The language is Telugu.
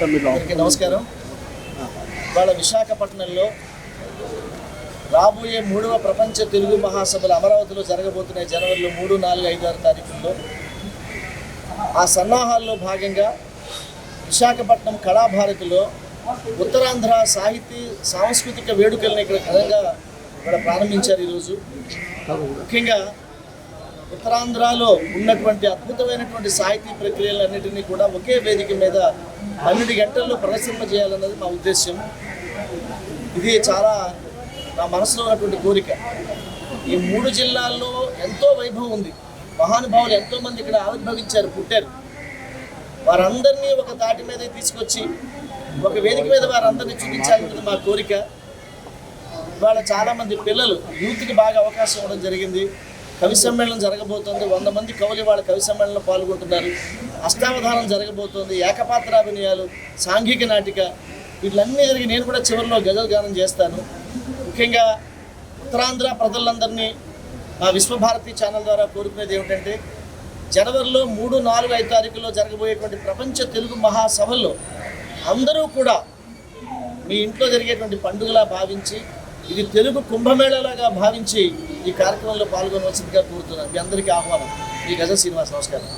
అందరికీ నమస్కారం. ఇవాళ విశాఖపట్నంలో రాబోయే 3వ ప్రపంచ తెలుగు మహాసభలు అమరావతిలో జరగబోతున్నాయి. జనవరిలో 3, 4, 5, 6 తారీఖుల్లో. ఆ సన్నాహాల్లో భాగంగా విశాఖపట్నం కళాభారతిలో ఉత్తరాంధ్ర సాంస్కృతిక వేడుకలను ఇక్కడ ప్రారంభించారు. ఈరోజు ముఖ్యంగా ఉత్తరాంధ్రలో ఉన్నటువంటి అద్భుతమైనటువంటి సాహితీ ప్రక్రియలన్నింటినీ కూడా ఒకే వేదిక మీద 12 గంటల్లో ప్రదర్శింపజేయాలన్నది మా ఉద్దేశ్యం. ఇది చాలా నా మనసులో ఉన్నటువంటి కోరిక. ఈ 3 జిల్లాల్లో ఎంతో వైభవం ఉంది. మహానుభావులు ఎంతోమంది ఇక్కడ ఆవిర్భవించారు, పుట్టారు. వారందరినీ ఒక తాటి మీద తీసుకొచ్చి ఒక వేదిక మీద వారందరినీ చూపించాలన్నది మా కోరిక. ఇవాళ చాలామంది పిల్లలు యూత్కి బాగా అవకాశం ఇవ్వడం జరిగింది. కవి సమ్మేళనం జరగబోతోంది. 100 మంది కవులు వాళ్ళ కవి సమ్మేళనంలో పాల్గొంటున్నారు. అష్టావధానం జరగబోతోంది. ఏకపాత్రాభినయాలు, సాంఘిక నాటిక, వీటిలన్నీ జరిగి నేను కూడా చివరిలో గజల్ గానం చేస్తాను. ముఖ్యంగా ఉత్తరాంధ్ర ప్రజలందరినీ మా విశ్వభారతి ఛానల్ ద్వారా కోరుకునేది ఏమిటంటే, జనవరిలో 3, 4, 5 తారీఖుల్లో జరగబోయేటువంటి ప్రపంచ తెలుగు మహాసభల్లో అందరూ కూడా మీ ఇంట్లో జరిగేటువంటి పండుగలా భావించి, ఇది తెలుగు కుంభమేళలాగా భావించి ఈ కార్యక్రమంలో పాల్గొనవలసిందిగా కోరుతున్నాను. మీ అందరికీ ఆహ్వానం. మీ గజల్ శ్రీనివాస్. నమస్కారం.